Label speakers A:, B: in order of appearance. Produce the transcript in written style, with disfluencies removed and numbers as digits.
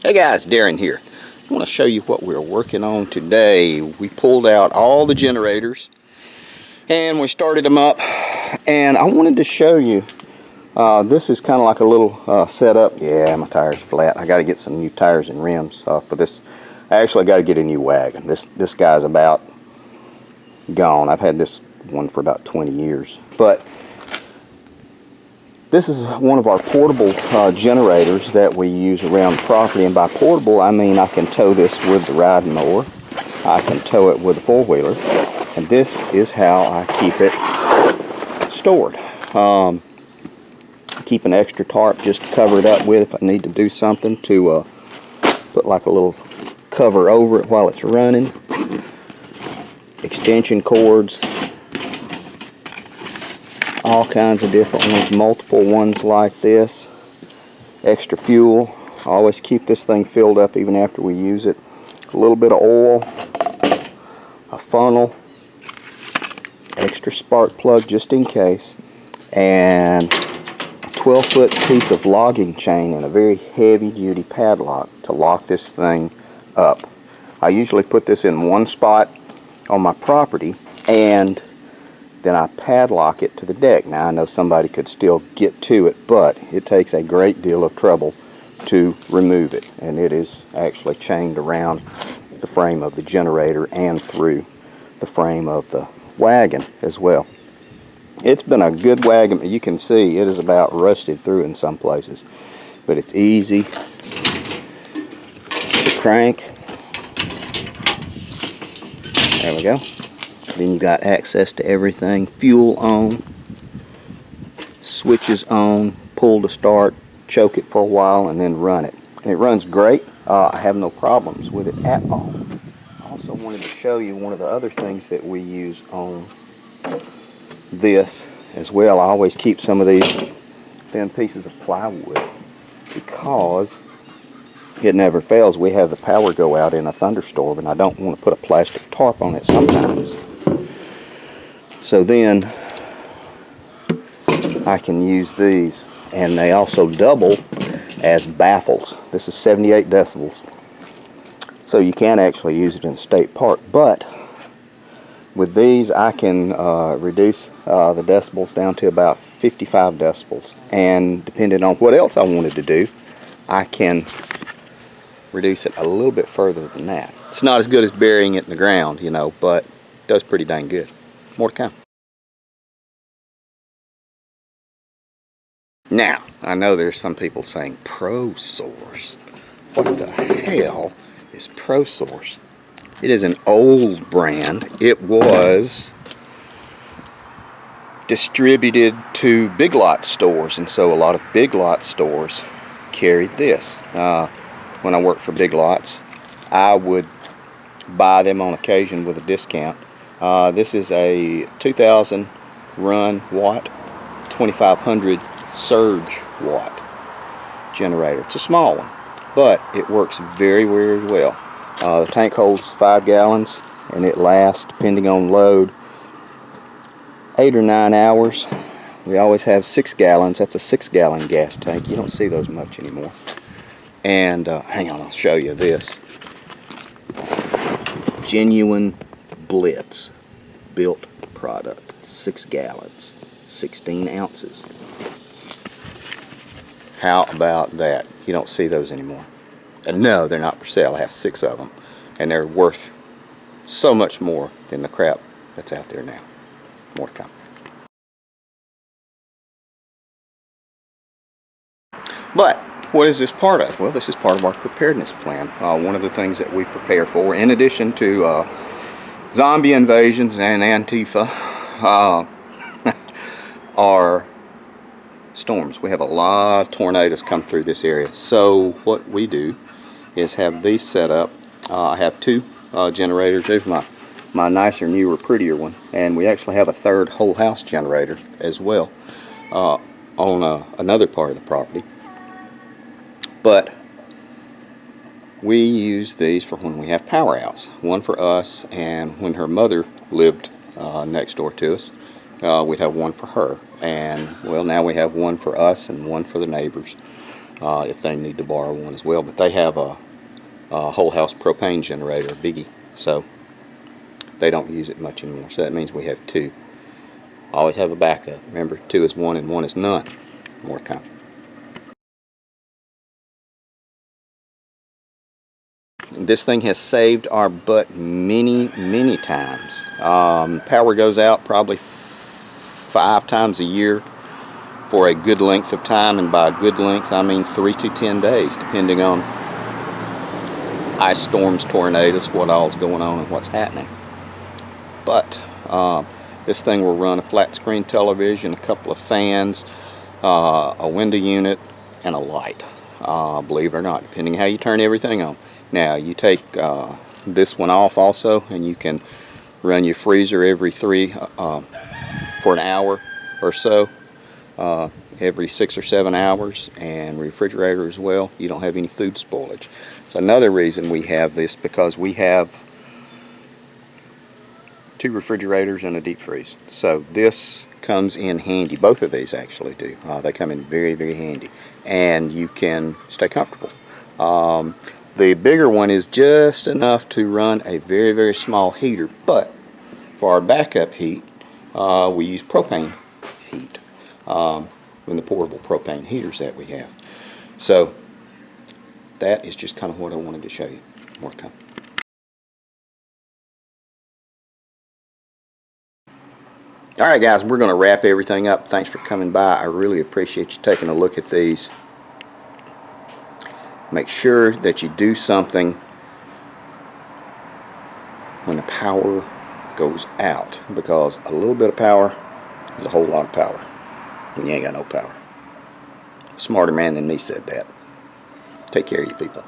A: Hey guys, Darren here. I want to show you what we're working on today. We pulled out all the generators and we started them up, and I wanted to show you this is kind of like a little setup. Yeah, my tire's flat. I got to get some new tires and rims for this. I actually got to get a new wagon. This guy's about gone. I've had this one for about 20 years, but this is one of our portable generators that we use around the property, and by portable I mean I can tow this with the riding mower, I can tow it with a four-wheeler, and this is how I keep it stored. Keep an extra tarp just to cover it up with if I need to do something, to put like a little cover over it while it's running. Extension cords, all kinds of different ones, multiple ones like this. Extra fuel. I always keep this thing filled up even after we use it. A little bit of oil, a funnel, extra spark plug just in case, and a 12-foot piece of logging chain and a very heavy duty padlock to lock this thing up. I usually put this in one spot on my property, and then I padlock it to the deck. Now I know somebody could still get to it, but it takes a great deal of trouble to remove it, and it is actually chained around the frame of the generator and through the frame of the wagon as well. It's been a good wagon. You can see it is about rusted through in some places, but it's easy to crank. There we go. Then you got access to everything. Fuel on, switches on, pull to start, choke it for a while, and then run it. And it runs great. I have no problems with it at all. I also wanted to show you one of the other things that we use on this as well. I always keep some of these thin pieces of plywood because it never fails. We have the power go out in a thunderstorm, and I don't want to put a plastic tarp on it sometimes. So then I can use these, and they also double as baffles. This is 78 decibels, so you can actually use it in a state park, but with these I can reduce the decibels down to about 55 decibels, and depending on what else I wanted to do, I can reduce it a little bit further than that. It's not as good as burying it in the ground, you know, but it does pretty dang good. More to come. Now, I know there's some people saying Prosource. What the hell is Prosource? It is an old brand. It was distributed to Big Lot stores, and so a lot of Big Lot stores carried this. When I worked for Big Lots, I would buy them on occasion with a discount. This is a 2000 run watt, 2500 surge watt generator. It's a small one, but it works very, very well. The tank holds 5 gallons, and it lasts, depending on load, 8 or 9 hours. We always have 6 gallons. That's a 6-gallon gas tank. You don't see those much anymore. And hang on, I'll show you this. Genuine Blitz built product, 6 gallons, 16 ounces. How about that? You don't see those anymore. And no, they're not for sale. I have 6 of them, and they're worth so much more than the crap that's out there now. More to come. But what is this part of? Well, this is part of our preparedness plan. One of the things that we prepare for, in addition to zombie invasions and Antifa, are storms. We have a lot of tornadoes come through this area. So what we do is have these set up. I have 2 generators. There's my nicer, newer, prettier one, and we actually have a 3rd whole house generator as well on another part of the property. But we use these for when we have power outs. One for us, and when her mother lived next door to us, we'd have one for her. And well, now we have one for us and one for the neighbors. if they need to borrow one as well. But they have a whole house propane generator, a biggie, so they don't use it much anymore. So that means we have two. Always have a backup. Remember, 2 is 1 and 1 is none. More time. This thing has saved our butt many times. Power goes out probably 5 times a year for a good length of time, and by good length I mean 3 to 10 days, depending on ice storms, tornadoes, what all's going on and what's happening. But this thing will run a flat screen television, a couple of fans, a window unit, and a light, believe it or not, depending on how you turn everything on. Now you take this one off also, and you can run your freezer every for an hour or so, every 6 or 7 hours, and refrigerator as well. You don't have any food spoilage. It's another reason we have this, because we have 2 refrigerators and a deep freeze. So this comes in handy. Both of these actually do. They come in very handy, and you can stay comfortable. The bigger one is just enough to run a very small heater, but for our backup heat, we use propane heat in the portable propane heaters that we have. So that is just kind of what I wanted to show you. More to come. Alright guys, we're going to wrap everything up. Thanks for coming by. I really appreciate you taking a look at these. Make sure that you do something when the power goes out, because a little bit of power is a whole lot of power, and you ain't got no power. A smarter man than me said that. Take care of you people.